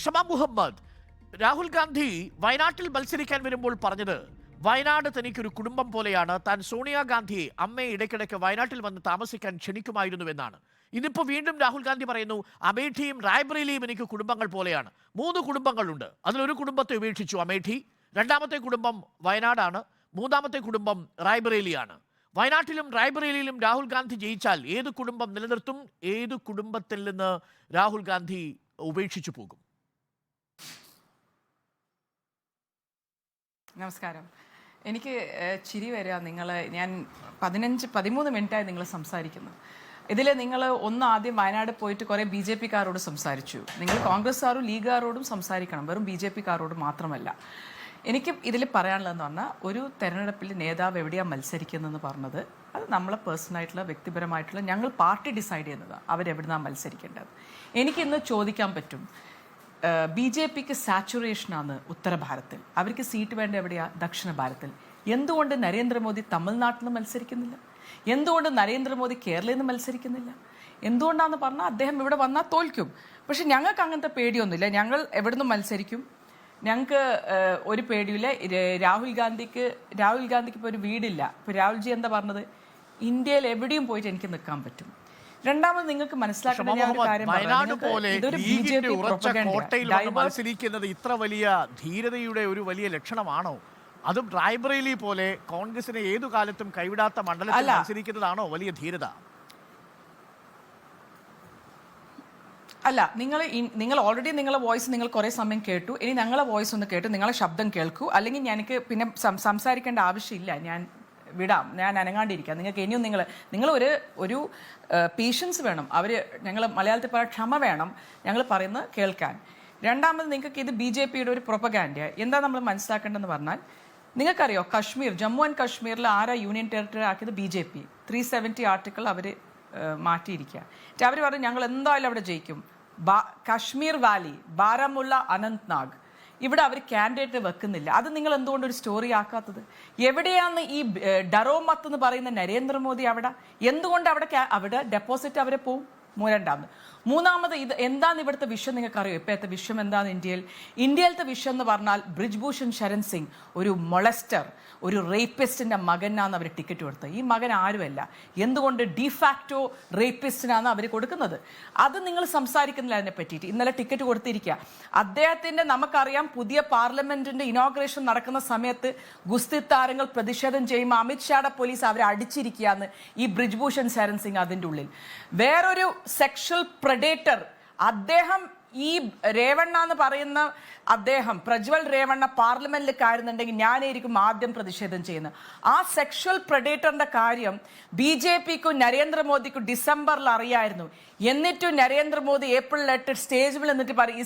ഷമാ മുഹമ്മദ്, രാഹുൽ ഗാന്ധി വയനാട്ടിൽ മത്സരിക്കാൻ വരുമ്പോൾ പറഞ്ഞത് വയനാട് തനിക്കൊരു കുടുംബം പോലെയാണ്, താൻ സോണിയാഗാന്ധിയെ അമ്മയെ ഇടയ്ക്കിടയ്ക്ക് വയനാട്ടിൽ വന്ന് താമസിക്കാൻ ക്ഷണിക്കുമായിരുന്നുവെന്നാണ്. ഇതിപ്പോൾ വീണ്ടും രാഹുൽ ഗാന്ധി പറയുന്നു അമേഠിയും റായ്ബറേലിയും എനിക്ക് കുടുംബങ്ങൾ പോലെയാണ്. 3 കുടുംബങ്ങളുണ്ട്, അതിലൊരു കുടുംബത്തെ ഉപേക്ഷിച്ചു അമേഠി, രണ്ടാമത്തെ കുടുംബം വയനാടാണ്, മൂന്നാമത്തെ കുടുംബം റായ്ബറേലിയാണ്. വയനാട്ടിലും റായ്ബറേലിയിലും രാഹുൽ ഗാന്ധി ജയിച്ചാൽ ഏത് കുടുംബം നിലനിർത്തും, ഏത് കുടുംബത്തിൽ നിന്ന് രാഹുൽ ഗാന്ധി ഉപേക്ഷിച്ചു പോകും? നമസ്കാരം. എനിക്ക് ചിരി വരിക, ഞാൻ 13 മിനിറ്റായി നിങ്ങൾ സംസാരിക്കുന്നു. ഇതിൽ നിങ്ങൾ ആദ്യം വയനാട് പോയിട്ട് കുറേ BJP കാരോട് സംസാരിച്ചു. നിങ്ങൾ കോൺഗ്രസ്സുകാരും ലീഗുകാരോടും സംസാരിക്കണം, വെറും BJP കാരോട് മാത്രമല്ല. എനിക്ക് ഇതിൽ പറയാനുള്ളതെന്ന് പറഞ്ഞാൽ, ഒരു തെരഞ്ഞെടുപ്പിൽ നേതാവ് എവിടെയാണ് മത്സരിക്കുന്നതെന്ന് പറഞ്ഞത് അത് നമ്മളെ പേഴ്സണലായിട്ടുള്ള വ്യക്തിപരമായിട്ടുള്ള ഞങ്ങൾ പാർട്ടി ഡിസൈഡ് ചെയ്യുന്നതാണ് അവരെവിടുന്നാണ് മത്സരിക്കേണ്ടത്. എനിക്കിന്ന് ചോദിക്കാൻ പറ്റും, BJPക്ക് സാച്ചുറേഷനാണ് ഉത്തര ഭാരതത്തിൽ, അവർക്ക് സീറ്റ് വേണ്ട എവിടെയാ ദക്ഷിണ ഭാരതത്തിൽ. എന്തുകൊണ്ട് നരേന്ദ്രമോദി തമിഴ്നാട്ടിൽ നിന്ന് മത്സരിക്കുന്നില്ല? എന്തുകൊണ്ട് നരേന്ദ്രമോദി കേരളയിൽ നിന്ന് മത്സരിക്കുന്നില്ല? എന്തുകൊണ്ടാണെന്ന് പറഞ്ഞാൽ അദ്ദേഹം ഇവിടെ വന്നാൽ തോൽക്കും. പക്ഷെ ഞങ്ങൾക്ക് അങ്ങനത്തെ പേടിയൊന്നുമില്ല, ഞങ്ങൾ എവിടുന്ന് മത്സരിക്കും, ഞങ്ങൾക്ക് ഒരു പേടിയില്ല. രാഹുൽ ഗാന്ധിക്ക് ഇപ്പോൾ ഒരു വീടില്ല. ഇപ്പോൾ രാഹുൽജി എന്താ പറഞ്ഞത്, ഇന്ത്യയിൽ എവിടെയും പോയിട്ട് എനിക്ക് നിൽക്കാൻ പറ്റും. രണ്ടാമത് നിങ്ങൾക്ക് മനസ്സിലാക്കേണ്ട ഞാൻ ഒരു കാര്യം, മത്സരിക്കുന്നത് ഇത്ര വലിയ ധീരതയുടെ ഒരു വലിയ ലക്ഷണമാണോ? അതും റായ്ബറേലി പോലെ കോൺഗ്രസിനെ ഏതു കാലത്തും കൈവിടാത്ത മണ്ഡലത്തിൽ മത്സരിക്കുന്നതാണോ വലിയ ധീരത? അല്ല, നിങ്ങൾ ഓൾറെഡി നിങ്ങളെ വോയിസ് നിങ്ങൾ കുറേ സമയം കേട്ടു. ഇനി ഞങ്ങളെ വോയിസ് ഒന്ന് കേട്ടു, നിങ്ങളെ ശബ്ദം കേൾക്കൂ. അല്ലെങ്കിൽ എനിക്ക് പിന്നെ സംസാരിക്കേണ്ട ആവശ്യമില്ല, ഞാൻ വിടാം, ഞാൻ അനങ്ങാണ്ടിരിക്കാം. നിങ്ങൾക്ക് ഇനിയും നിങ്ങൾ ഒരു പേഷ്യൻസ് വേണം. ഞങ്ങൾ മലയാളത്തിൽ പറയാൻ ക്ഷമ വേണം ഞങ്ങൾ പറയുന്നത് കേൾക്കാൻ. രണ്ടാമത്, നിങ്ങൾക്ക് ഇത് BJPയുടെ ഒരു പ്രൊപ്പഗാൻഡ. എന്താ നമ്മൾ മനസ്സിലാക്കേണ്ടതെന്ന് പറഞ്ഞാൽ, നിങ്ങൾക്കറിയോ ജമ്മു ആൻഡ് കാശ്മീരിൽ ആരാ യൂണിയൻ ടെറിട്ടറി ആക്കിയത്? BJP. 370 ആർട്ടിക്കിൾ അവർ മാറ്റിയിരിക്കുക. അവർ പറഞ്ഞു ഞങ്ങൾ എന്തായാലും അവിടെ ജയിക്കും. കാശ്മീർ വാലി, ബാരാമുള്ള, അനന്ത്നാഗ്, ഇവിടെ അവർ കാൻഡിഡേറ്റ് വെക്കുന്നില്ല. അത് നിങ്ങൾ എന്തുകൊണ്ട് ഒരു സ്റ്റോറി ആക്കാത്തത്? എവിടെയാണ് ഈ ഡറോമത്ത് എന്ന് പറയുന്ന നരേന്ദ്രമോദി? എന്തുകൊണ്ട് അവിടെ ഡെപ്പോസിറ്റ് അവരെ പോവും? മൂന്നാമത്, ഇത് എന്താണ് ഇവിടുത്തെ വിഷയം നിങ്ങൾക്കറിയോ? ഇപ്പോഴത്തെ വിഷയം എന്താണ് ഇന്ത്യയിലത്തെ വിഷയം എന്ന് പറഞ്ഞാൽ, ബ്രിജ്ഭൂഷൺ ശരൺ സിംഗ് ഒരു മൊളസ്റ്റർ, ഒരു റേപ്പിസ്റ്റിന്റെ മകനാണ് അവർ ടിക്കറ്റ് കൊടുത്തത്. ഈ മകൻ ആരുമല്ല, എന്തുകൊണ്ട് ഡിഫാക്റ്റോ റേപ്പിസ്റ്റിനാണ് അവർ കൊടുക്കുന്നത്? അത് നിങ്ങൾ സംസാരിക്കുന്നില്ല അതിനെ പറ്റിയിട്ട്. ഇന്നലെ ടിക്കറ്റ് കൊടുത്തിരിക്കുക അദ്ദേഹത്തിന്റെ. നമുക്കറിയാം, പുതിയ പാർലമെന്റിന്റെ ഇനോഗ്രേഷൻ നടക്കുന്ന സമയത്ത് ഗുസ്തി താരങ്ങൾ പ്രതിഷേധം ചെയ്യുമ്പോൾ അമിത്ഷായുടെ പോലീസ് അവരെ അടിച്ചിരിക്കുകയാണ് ഈ ബ്രിജ്ഭൂഷൺ ശരൺ സിംഗ് അതിൻ്റെ ഉള്ളിൽ. വേറൊരു സെക്ഷൽ പ്രഡേറ്റർ അദ്ദേഹം, ഈ രേവണ്ണ എന്ന് പറയുന്ന അദ്ദേഹം, പ്രജ്വൽ രേവണ്ണ പാർലമെന്റിൽ കയറുന്നുണ്ടെങ്കിൽ ഞാനായിരിക്കും ആദ്യം പ്രതിഷേധം ചെയ്യുന്നത്. ആ സെക്ഷൽ പ്രഡേറ്ററിന്റെ കാര്യം BJPക്കും നരേന്ദ്രമോദിക്കും ഡിസംബറിൽ അറിയായിരുന്നു. എന്നിട്ടും നരേന്ദ്രമോദി ഏപ്രിൽ 8 സ്റ്റേജിൽ എന്നിട്ട് പറയും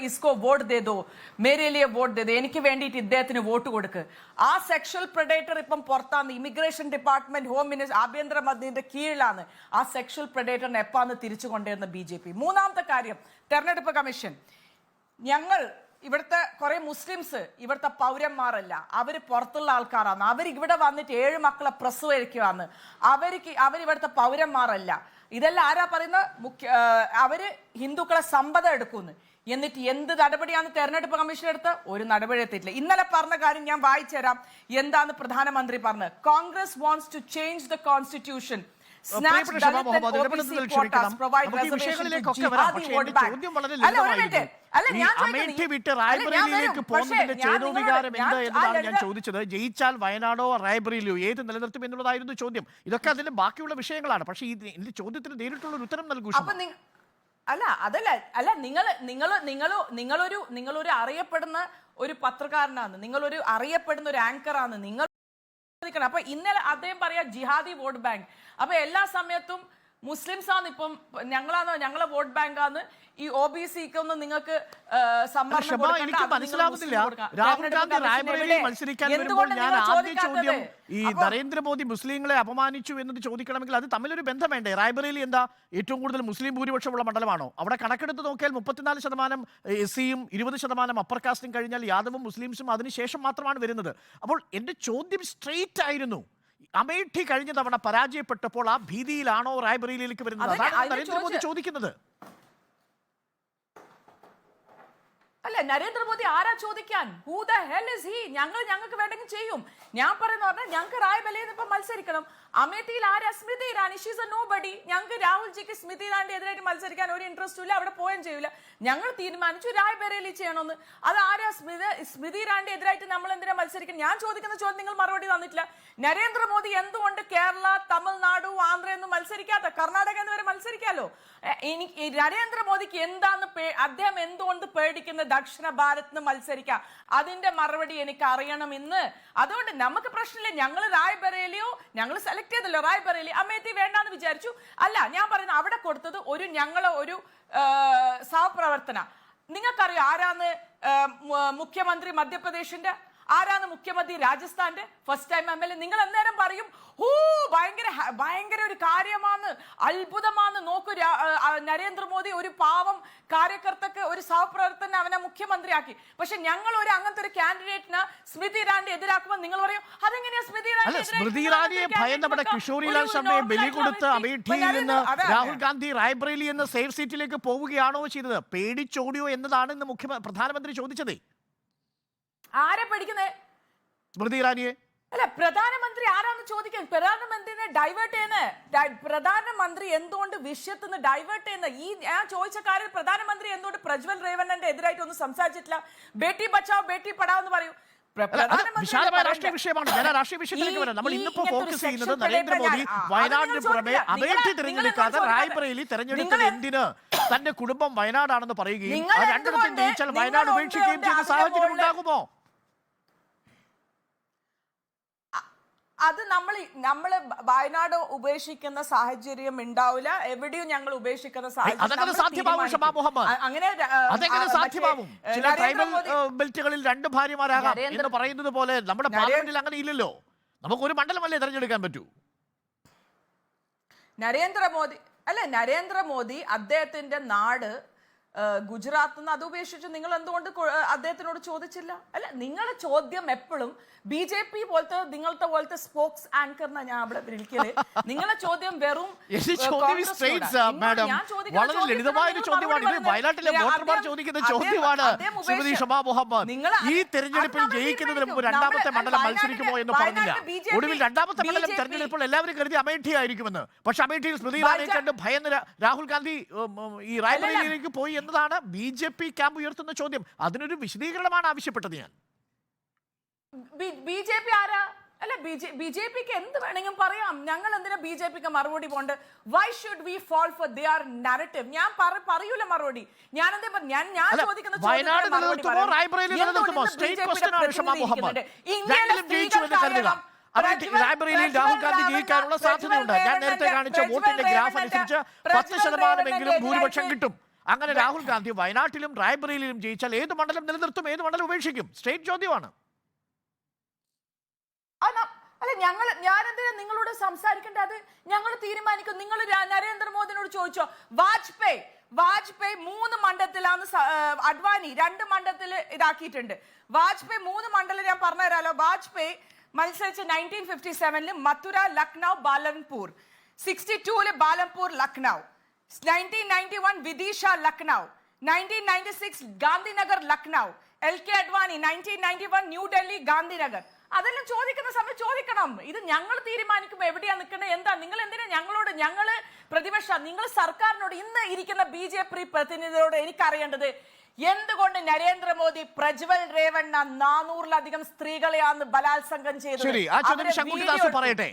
ഇസ്കോ വോട്ട് ദേദോ, മേരെ ലിയെ വോട്ട് ദേദോ, എനിക്ക് വേണ്ടിയിട്ട് ഇദ്ദേഹത്തിന് വോട്ട് കൊടുക്ക്. ആ സെക്ഷൽ പ്രഡേറ്റർ ഇപ്പം പുറത്താണ്. ഇമിഗ്രേഷൻ ഡിപ്പാർട്ട്മെന്റ്, ഹോം മിനിസ്റ്റർ, ആഭ്യന്തര മന്ത്രിയുടെ കീഴിലാണ് ആ സെക്ഷൽ പ്രഡേറ്ററിനെ എപ്പാന്ന് തിരിച്ചു കൊണ്ടുവരുന്ന BJP. മൂന്നാമത്തെ കാര്യം, തെരഞ്ഞെടുപ്പ് കമ്മീഷൻ. ഇവിടുത്തെ കുറെ മുസ്ലിംസ് ഇവിടുത്തെ പൗരന്മാരല്ല, അവര് പുറത്തുള്ള ആൾക്കാരാണ്. അവർ ഇവിടെ വന്നിട്ട് 7 മക്കളെ പ്രസവിക്കുകയാണ്. അവരിവിടുത്തെ പൗരന്മാരല്ല. ഇതെല്ലാം ആരാ പറയുന്നത്? അവര് ഹിന്ദുക്കളെ സമ്പദം എടുക്കുന്നു. എന്നിട്ട് എന്ത് നടപടിയാണ് തെരഞ്ഞെടുപ്പ് കമ്മീഷൻ എടുത്ത്? ഒരു നടപടി എടുത്തിട്ടില്ല. ഇന്നലെ പറഞ്ഞ കാര്യം ഞാൻ വായിച്ചു തരാം. എന്താണ് പ്രധാനമന്ത്രി പറഞ്ഞത്? Congress wants to change the constitution. ഞാൻ ചോദിച്ചത് ജയിച്ചാൽ വയനാടോ റായ്ബറേലിയോ ഏത് നിലനിർത്തും എന്നുള്ളതായിരുന്നു ചോദ്യം. ഇതൊക്കെ അതിന്റെ ബാക്കിയുള്ള വിഷയങ്ങളാണ്. പക്ഷേ ഈ ചോദ്യത്തിന് നേരിട്ടുള്ള ഒരു ഉത്തരം നൽകൂ. നിങ്ങളൊരു അറിയപ്പെടുന്ന ഒരു പത്രക്കാരനാണ്, നിങ്ങളൊരു അറിയപ്പെടുന്ന ഒരു ആങ്കറാണ്. നിങ്ങൾ അപ്പൊ ഇന്നലെ അദ്ദേഹം പറയാ ജിഹാദി വോട്ട് ബാങ്ക്. അപ്പൊ എല്ലാ സമയത്തും മുസ്ലിംസ് ആണ് ഇപ്പം ഞങ്ങളെ വോട്ട് ബാങ്ക് ആണ്. ഈ OBCക്കൊന്നും നിങ്ങൾക്ക് മനസ്സിലാവുന്നില്ല. രാഹുൽ ഗാന്ധി റായ്ബറേലിയിൽ മത്സരിക്കാൻ വരുമ്പോൾ ഞാൻ ആദ്യ ചോദ്യം, ഈ നരേന്ദ്രമോദി മുസ്ലിങ്ങളെ അപമാനിച്ചു എന്നത് ചോദിക്കണമെങ്കിൽ അത് തമ്മിലൊരു ബന്ധം വേണ്ടേ? റായ്ബറേലി എന്താ ഏറ്റവും കൂടുതൽ മുസ്ലിം ഭൂരിപക്ഷമുള്ള മണ്ഡലമാണോ? അവിടെ കണക്കെടുത്ത് നോക്കിയാൽ 34% SCയും 20% അപ്പർ കാസ്റ്റും കഴിഞ്ഞാൽ യാദവും മുസ്ലിംസും അതിനുശേഷം മാത്രമാണ് വരുന്നത്. അപ്പോൾ എന്റെ ചോദ്യം സ്ട്രെയിറ്റ് ആയിരുന്നു. അമേഠി കഴിഞ്ഞ തവണ പരാജയപ്പെട്ടപ്പോൾ ആ ഭീതിയിലാണോ റായ്ബറേലിയിലേക്ക് വരുന്നത്? അതാണ് നരേന്ദ്രമോദി ചോദിക്കുന്നത്. നരേന്ദ്രമോദി ആരാ ചോദിക്കാൻ? Who the hell is he? ഞങ്ങൾക്ക് വേണ്ടെങ്കിൽ ചെയ്യും. ഞാൻ പറയുന്ന പറഞ്ഞാൽ ഞങ്ങൾക്ക് റായ്ബറേലിയിൽ ഇപ്പൊ മത്സരിക്കണം. അമേഠിയിൽ ആരാ? Smriti Irani. She's a nobody. ഞങ്ങൾക്ക് രാഹുൽജിക്ക് സ്മൃതി ഇറാനിയുടെ എതിരായിട്ട് മത്സരിക്കാൻ ഒരു ഇൻട്രസ്റ്റും ഇല്ല, അവിടെ പോയും ചെയ്യില്ല. ഞങ്ങൾ തീരുമാനിച്ചു റായ്ബറേലി ചെയ്യണമെന്ന്. അത് ആരാ? സ്മൃതി ഇറാനിയുടെ എതിരായിട്ട് നമ്മൾ എന്തിനാ മത്സരിക്കണം? ഞാൻ ചോദിക്കുന്ന ചോദ്യം നിങ്ങൾ മറുപടി തന്നിട്ടില്ല. നരേന്ദ്രമോദി എന്തുകൊണ്ട് കേരള, തമിഴ്നാടു, ആന്ധ്ര എന്ന് മത്സരിക്കാത്ത? കർണാടക എന്ന് വരെ മത്സരിക്കാലോ. എനിക്ക് നരേന്ദ്രമോദിക്ക് എന്താന്ന് അദ്ദേഹം എന്തുകൊണ്ട് പേടിക്കുന്ന ദക്ഷിണ ഭാരത് മത്സരിക്കാം? അതിന്റെ മറുപടി എനിക്ക് അറിയണം ഇന്ന്. അതുകൊണ്ട് നമുക്ക് പ്രശ്നമില്ല. ഞങ്ങൾ റായ്ബറേലിയോ ഞങ്ങൾ സെലക്ട് ചെയ്തല്ലോ റായ്ബറേലി. അമേത്തി വേണ്ടാന്ന് വിചാരിച്ചു. അല്ല, ഞാൻ പറയുന്നത് അവിടെ കൊടുത്തത് ഞങ്ങളെ ഒരു സഹപ്രവർത്തന. നിങ്ങൾക്കറിയോ ആരാന്ന് മുഖ്യമന്ത്രി മധ്യപ്രദേശിന്റെ? ആരാണ് മുഖ്യമന്ത്രി രാജസ്ഥാന്റെ? First time MLA. നിങ്ങൾ അന്നേരം പറയും ഭയങ്കര ഒരു കാര്യമാണ്, അത്ഭുതമാണ്. നോക്കൂ, നരേന്ദ്രമോദി ഒരു പാവം കാര്യകർത്തക്ക് ഒരു സഹപ്രവർത്തന അവനെ മുഖ്യമന്ത്രിയാക്കി. പക്ഷെ ഞങ്ങൾ അങ്ങനത്തെ ഒരു കാൻഡിഡേറ്റിന് സ്മൃതി ഇറാനിയെ എതിരാക്കുമ്പോൾ നിങ്ങൾ പറയും അതെങ്ങനെയാ സ്മൃതി ഇറാനിയെ ഭയന്നവിടെ കിഷോറിലാൽ ശർമ്മയെ ബലി കൊടുത്ത് അമേഠിയിൽ നിന്ന് രാഹുൽ ഗാന്ധി റായ്ബറേലി എന്ന സേഫ് സീറ്റിലേക്ക് പോവുകയാണോ ചെയ്തത്? പേടിച്ചോടിയോ എന്നതാണ് ഇന്ന് പ്രധാനമന്ത്രി ചോദിച്ചത്. ആരെ പഠിക്കുന്നേ? സ്മൃതി ഇറാനിയെ അല്ല, പ്രധാനമന്ത്രി ആരാന്ന് ചോദിക്കാൻ. പ്രധാനമന്ത്രിനെ ഡൈവേർട്ട് ചെയ്യുന്നത്. പ്രധാനമന്ത്രി എന്തുകൊണ്ട് വിഷയത്തിൽ നിന്ന് ഡൈവേർട്ട് ചെയ്യുന്നത്? ഞാൻ ചോദിച്ച കാര്യം പ്രധാനമന്ത്രി എന്തുകൊണ്ട് പ്രജ്വൽ റേവണ്ണന്റെ എതിരായിട്ട് ഒന്നും സംസാരിച്ചിട്ടില്ല? ബേട്ടി ബച്ചാവോ ബേട്ടി പഠാവോ എന്ന് പറയും. വിശാലമായ രാഷ്ട്രീയ വിഷയമാണ്. ഞാൻ രാഷ്ട്രീയ വിഷയത്തിലേക്ക് വരാം. നമ്മൾ ഇന്നിപ്പോ ഫോക്കസ് ചെയ്യുന്നത് നരേന്ദ്രമോദി വയനാടിന് പുറമെ അമേഠി തിരഞ്ഞെടുക്കാതെ റായ്ബറേലി തെരഞ്ഞെടുത്തത് എന്തിന്? തന്റെ കുടുംബം വയനാടാണെന്ന് പറയുകയും രണ്ടിടത്തും ജയിച്ചാൽ വയനാട് ഉപേക്ഷിക്കുകയും ചെയ്യുന്ന സാഹചര്യം ഉണ്ടാകുമോ? അത് നമ്മൾ വയനാട് ഉപേക്ഷിക്കുന്ന സാഹചര്യം ഉണ്ടാവില്ല. എവിടെയും ഞങ്ങൾ ഉപേക്ഷിക്കുന്ന ബെൽറ്റുകളിൽ രണ്ട് ഭാര്യമാരാകാം എന്ന് പറയുന്നത് പോലെ നമ്മുടെ പാർലമെന്റിൽ അങ്ങനെ ഇല്ലല്ലോ. നമുക്കൊരു മണ്ഡലമല്ലേ തെരഞ്ഞെടുക്കാൻ പറ്റൂ. നരേന്ദ്രമോദി അദ്ദേഹത്തിന്റെ നാട് ഗുജറാത്ത് നിന്ന് അത് ഉപേക്ഷിച്ച് നിങ്ങൾ എന്തുകൊണ്ട് അദ്ദേഹത്തിനോട് ചോദിച്ചില്ല? അല്ല, നിങ്ങളുടെ ചോദ്യം എപ്പോഴും BJP പോലത്തെ നിങ്ങളത്തെ പോലത്തെ സ്പോക്സ് ആങ്കറിനാ ഞാൻ അവിടെ വിളിക്കല്. നിങ്ങളുടെ ചോദ്യം വെറും വളരെ ലളിതമായ ഒരു ചോദ്യമാണ് ഇത്. വയനാട്ടിലെ വോട്ടർമാർ ചോദിക്കുന്ന ചോദ്യമാണ്. ശ്രീമതി ഷമാ മുഹമ്മദ്, ഈ തെരഞ്ഞെടുപ്പിൽ ജയിക്കുന്നതിന് മുമ്പ് രണ്ടാമത്തെ മണ്ഡലം മത്സരിക്കുമോ എന്ന് പറഞ്ഞില്ല. ഒടുവിൽ രണ്ടാമത്തെ മണ്ഡലം തെരഞ്ഞെടുപ്പോൾ എല്ലാവരും കരുതി അമേഠി ആയിരിക്കുമെന്ന്. പക്ഷെ അമേഠിയിൽ സ്മൃതി ഇറാനിയെ കണ്ട് ഭയന്ന് രാഹുൽ ഗാന്ധി ഈ റായ്ബറേലിയിലേക്ക് പോയി എന്നതാണ് BJP ക്യാമ്പ് ഉയർത്തുന്ന ചോദ്യം. അതിനൊരു വിശദീകരണമാണ് ആവശ്യപ്പെട്ടത് ഞാൻ. BJP ആരാ? അല്ല, BJPക്ക് എന്ത് വേണമെങ്കിലും പറയാം. ഞങ്ങൾ എന്തിനാ BJPക്ക് മറുപടി പോണ്ട്? Why should we fall for their narrative? ഞാൻ പറയൂല മറുപടി. ഞാൻ ചോദിക്കുന്ന റായ്ബറേലിയിൽ രാഹുൽ ഗാന്ധി ജയിക്കാനുള്ള സാധ്യതയുണ്ട്. ഞാൻ നേരത്തെ കാണിച്ച വോട്ടിന്റെ ഗ്രാഫ് അനുസരിച്ച് 10% ഭൂരിപക്ഷം കിട്ടും. അങ്ങനെ രാഹുൽ ഗാന്ധി വയനാട്ടിലും റായ്ബറേലിയിലും ജയിച്ചാൽ ഏത് മണ്ഡലം നിലനിർത്തും, ഏത് മണ്ഡലം ഉപേക്ഷിക്കും? സ്റ്റേറ്റ് ചോദ്യമാണ്. അല്ല, ഞാനെന്തിനാ നിങ്ങളോട് സംസാരിക്കേണ്ട? അത് ഞങ്ങൾ തീരുമാനിക്കും. നിങ്ങൾ നരേന്ദ്രമോദിനോട് ചോദിച്ചോ? വാജ്പേയി 3 മണ്ഡലത്തിലാണ്, അഡ്വാനി 2 മണ്ഡലത്തിൽ ഇതാക്കിയിട്ടുണ്ട്. വാജ്പേയി 3 മണ്ഡലം ഞാൻ പറഞ്ഞുതരാലോ. വാജ്പേയി മത്സരിച്ച് 1957 മഥുര, ലക്നൗ, ബാലൻപൂർ. 62 ബാലൻപൂർ, ലക്നൗ. 1991 വിദിഷ, ലക്നൗ. 1996 ഗാന്ധിനഗർ, ലക്നൗ. LK അഡ്വാനി 1991 ന്യൂഡൽഹി, ഗാന്ധിനഗർ. അതെല്ലാം ചോദിക്കുന്ന സമയം ചോദിക്കണം. ഇത് ഞങ്ങൾ തീരുമാനിക്കുമ്പോൾ എവിടെയാ നിൽക്കുന്നത്? എന്താ നിങ്ങൾ എന്തിനാ ഞങ്ങള് പ്രതിപക്ഷ, നിങ്ങൾ സർക്കാരിനോട്, ഇന്ന് ഇരിക്കുന്ന BJP പ്രതിനിധിയോട് എനിക്കറിയേണ്ടത് എന്തുകൊണ്ട് നരേന്ദ്രമോദി പ്രജ്വൽ റേവണ്ണ 400-ലധികം സ്ത്രീകളെയാണ് ബലാത്സംഗം ചെയ്തത്? ശരി, ആ ചോദ്യം ശങ്കുണ്ഠദാസ് പറയട്ടെ.